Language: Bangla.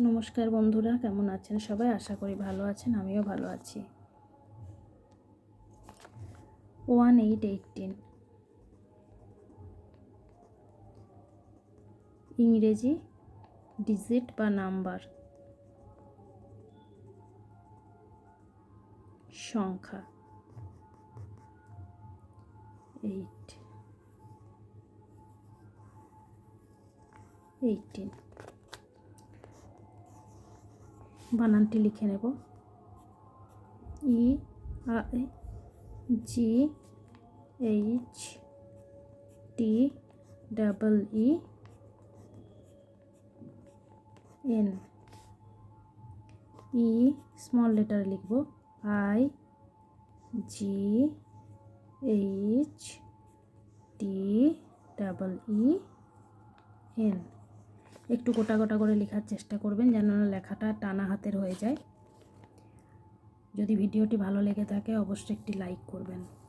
নমস্কার বন্ধুরা, কেমন আছেন সবাই? আশা করি ভালো আছেন, আমিও ভালো আছি। 1818 ইংরেজি ডিজিট বা নাম্বার, সংখ্যা। 18 বানানটি লিখে নেব। EIGHTEEN। ই স্মল লেটার লিখব, IGHTEEN। একটু গোটা গোটা করে লেখার চেষ্টা করবেন যেন লেখাটা টানা হাতের হয়ে যায়। যদি ভিডিওটি ভালো লেগে থাকে অবশ্যই একটি লাইক করবেন।